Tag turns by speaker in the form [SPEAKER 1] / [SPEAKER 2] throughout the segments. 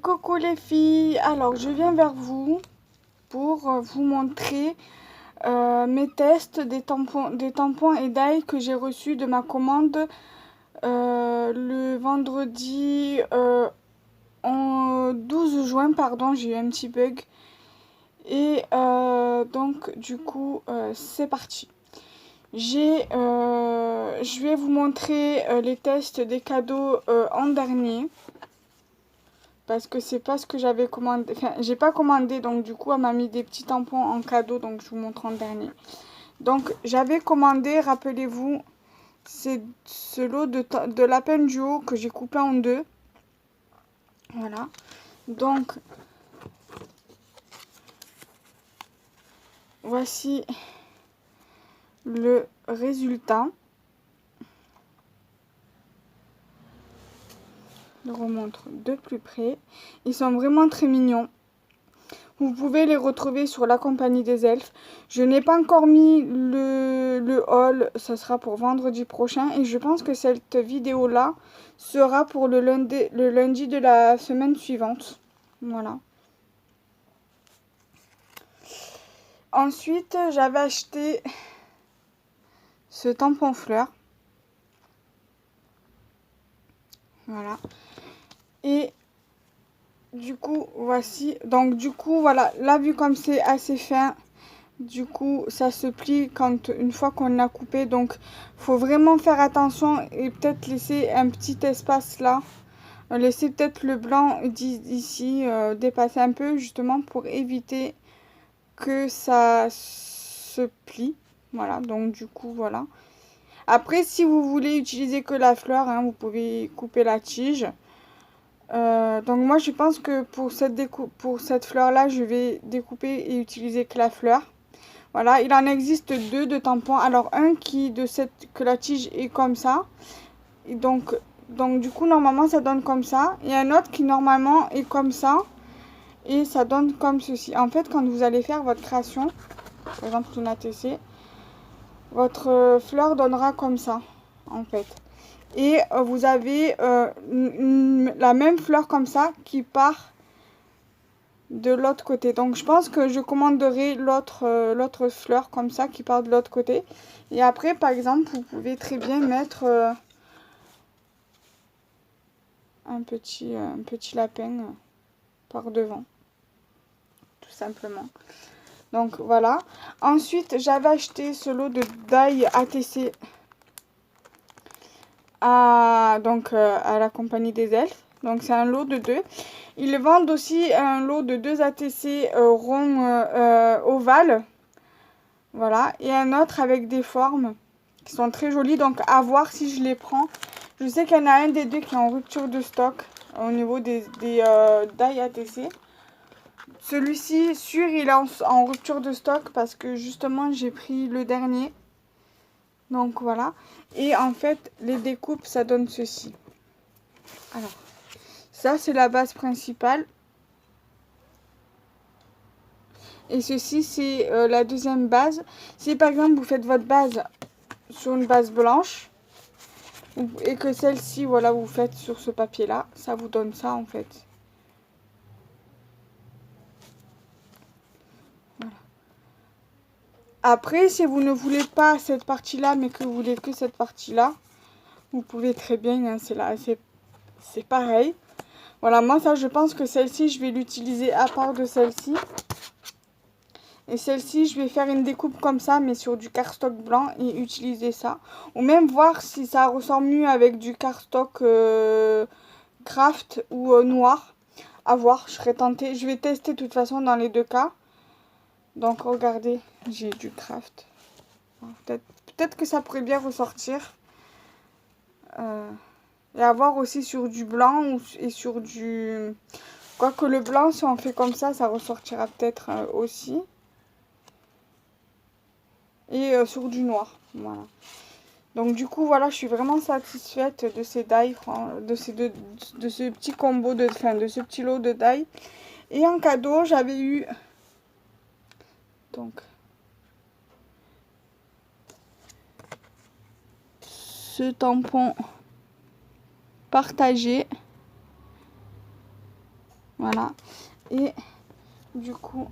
[SPEAKER 1] Coucou les filles, alors je viens vers vous pour vous montrer mes tests des tampons et d'ail que j'ai reçus de ma commande le vendredi en 12 juin, pardon, j'ai eu un petit bug. Et donc du coup c'est parti. Je vais vous montrer les tests des cadeaux en dernier. Parce que c'est pas ce que j'avais commandé. Enfin, j'ai pas commandé, donc du coup, elle m'a mis des petits tampons en cadeau, donc je vous montre en dernier. Donc, j'avais commandé, rappelez-vous, c'est ce lot de lapin duo que j'ai coupé en deux. Voilà. Donc, voici le résultat. Je le remontre de plus près. Ils sont vraiment très mignons. Vous pouvez les retrouver sur la compagnie des elfes. Je n'ai pas encore mis le haul, ça sera pour vendredi prochain. Et je pense que cette vidéo-là sera pour le lundi de la semaine suivante. Voilà. Ensuite, j'avais acheté ce tampon fleur. Voilà. Et du coup, voici. Donc du coup, voilà. Là, vu comme c'est assez fin, du coup, ça se plie une fois qu'on l'a coupé. Donc, faut vraiment faire attention et peut-être laisser un petit espace là. Laisser peut-être le blanc d'ici dépasser un peu, justement pour éviter que ça se plie. Voilà, donc du coup, voilà. Après, si vous voulez utiliser que la fleur, hein, vous pouvez couper la tige. Donc moi, je pense que pour cette fleur-là, je vais découper et utiliser que la fleur. Voilà, il en existe deux de tampons. Alors un que la tige est comme ça. Et donc du coup normalement ça donne comme ça. Et un autre qui normalement est comme ça. Et ça donne comme ceci. En fait, quand vous allez faire votre création, par exemple une ATC, votre fleur donnera comme ça. En fait. Et vous avez la même fleur comme ça qui part de l'autre côté. Donc je pense que je commanderai l'autre fleur comme ça qui part de l'autre côté. Et après, par exemple, vous pouvez très bien mettre un petit lapin par devant. Tout simplement. Donc voilà. Ensuite, j'avais acheté ce lot de d'ail ATC à la compagnie des elfes. Donc c'est un lot de 2. Ils vendent aussi un lot de 2 ATC ronds ovales. Voilà. Et un autre avec des formes qui sont très jolies. Donc à voir si je les prends. Je sais qu'il y en a un des deux qui est en rupture de stock au niveau des d'ail ATC. Celui-ci, sûr, il est en rupture de stock parce que justement j'ai pris le dernier. Donc voilà. Et en fait, les découpes, ça donne ceci. Alors, ça c'est la base principale. Et ceci c'est la deuxième base. Si par exemple vous faites votre base sur une base blanche et que celle-ci, voilà, vous faites sur ce papier-là, ça vous donne ça en fait. Voilà. Après, si vous ne voulez pas cette partie-là, mais que vous voulez que cette partie-là, vous pouvez très bien, hein, c'est pareil. Voilà, moi ça je pense que celle-ci, je vais l'utiliser à part de celle-ci. Et celle-ci, je vais faire une découpe comme ça, mais sur du cardstock blanc et utiliser ça. Ou même voir si ça ressort mieux avec du cardstock craft ou noir. À voir, je serais tentée. Je vais tester de toute façon dans les deux cas. Donc regardez, j'ai du craft. Peut-être que ça pourrait bien ressortir. Et avoir aussi sur du blanc et sur du... Quoique le blanc, si on fait comme ça ressortira peut-être aussi. Et sur du noir, voilà. Donc du coup, voilà, je suis vraiment satisfaite de ces die, de ce petit combo, de ce petit lot de die. Et en cadeau, j'avais eu... Donc... ce tampon partagé. Voilà. Et du coup,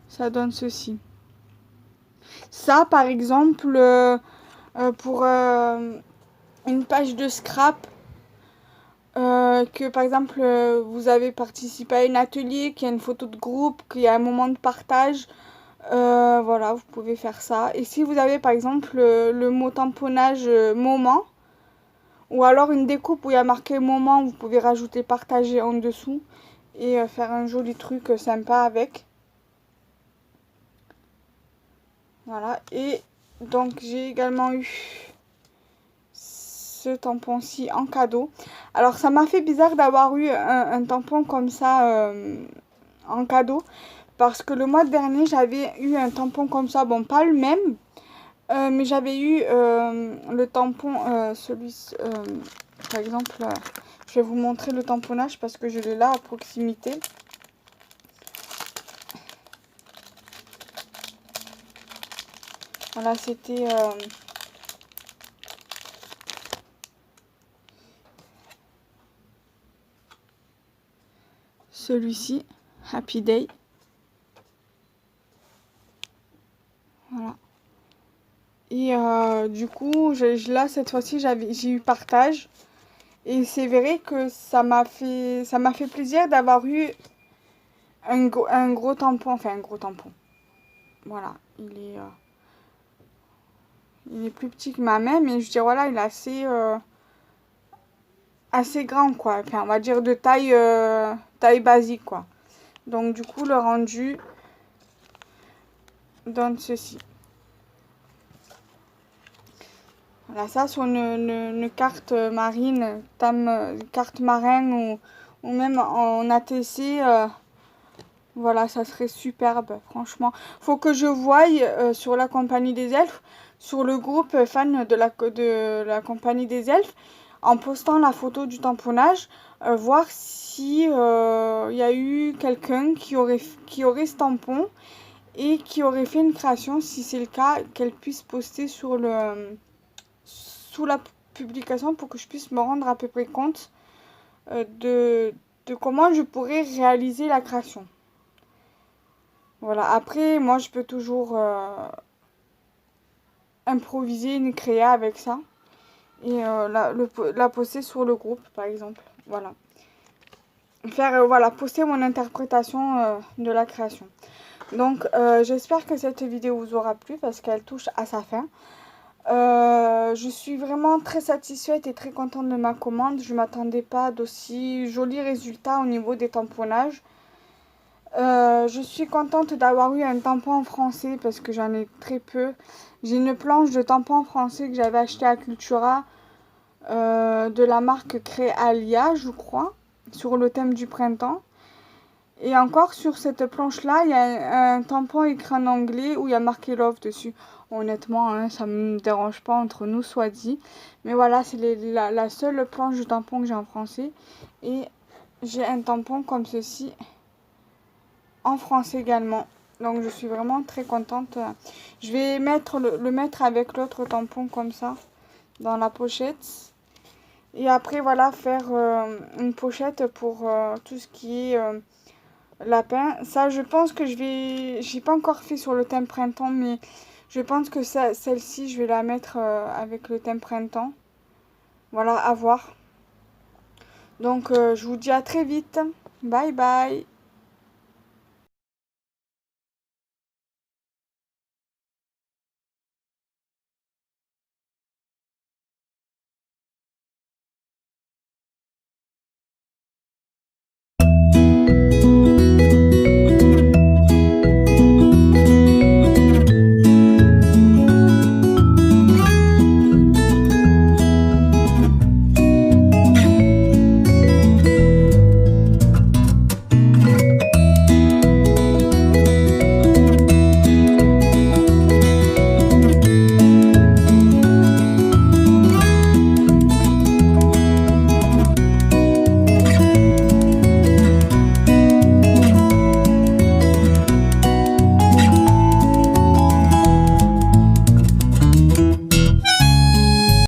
[SPEAKER 1] ça donne ceci. Ça, par exemple, pour une page de scrap, que par exemple vous avez participé à un atelier, qu'il y a une photo de groupe, qu'il y a un moment de partage, voilà, vous pouvez faire ça. Et si vous avez par exemple le mot tamponnage moment, ou alors une découpe où il y a marqué moment, vous pouvez rajouter partager en dessous et faire un joli truc sympa avec. Voilà, et donc j'ai également eu ce tampon-ci en cadeau. Alors ça m'a fait bizarre d'avoir eu un tampon comme ça en cadeau. Parce que le mois dernier, j'avais eu un tampon comme ça. Bon, pas le même. Mais j'avais eu le tampon, celui-ci. Par exemple, je vais vous montrer le tamponnage parce que je l'ai là à proximité. Voilà, c'était... celui-ci, Happy Day. Voilà. Et du coup, là, cette fois-ci, j'ai eu partage. Et c'est vrai que ça m'a fait plaisir d'avoir eu un gros tampon. Enfin, un gros tampon. Voilà. Il est plus petit que ma main, mais je dirais, voilà, il est assez grand, quoi. Enfin, on va dire de taille basique, quoi. Donc, du coup, le rendu donne ceci. Voilà, ça sur une carte marine, carte marin ou même en ATC, voilà, ça serait superbe, franchement. Faut que je voie sur la Compagnie des Elfes, sur le groupe fan de la Compagnie des Elfes, en postant la photo du tamponnage, voir si y a eu quelqu'un qui aurait ce tampon et qui aurait fait une création. Si c'est le cas, qu'elle puisse poster sous la publication pour que je puisse me rendre à peu près compte de comment je pourrais réaliser la création. Voilà, après, moi, je peux toujours improviser une créa avec ça et la poster sur le groupe, par exemple. Voilà. Voilà, poster mon interprétation de la création. Donc, j'espère que cette vidéo vous aura plu parce qu'elle touche à sa fin. Je suis vraiment très satisfaite et très contente de ma commande. Je ne m'attendais pas d'aussi jolis résultats au niveau des tamponnages. Je suis contente d'avoir eu un tampon en français parce que j'en ai très peu. J'ai une planche de tampon français que j'avais acheté à Cultura de la marque Créalia, je crois, sur le thème du printemps. Et encore sur cette planche-là, il y a un tampon écrit en anglais où il y a marqué Love dessus. Honnêtement, hein, ça ne me dérange pas, entre nous soit dit. Mais voilà, c'est la seule planche de tampon que j'ai en français. Et j'ai un tampon comme ceci en français également. Donc je suis vraiment très contente. Je vais le mettre avec l'autre tampon comme ça dans la pochette. Et après voilà, faire une pochette pour tout ce qui est lapin. Ça, je pense que j'ai pas encore fait sur le thème printemps, mais je pense que celle-ci, je vais la mettre avec le thème printemps. Voilà, à voir. Donc je vous dis à très vite. Bye bye.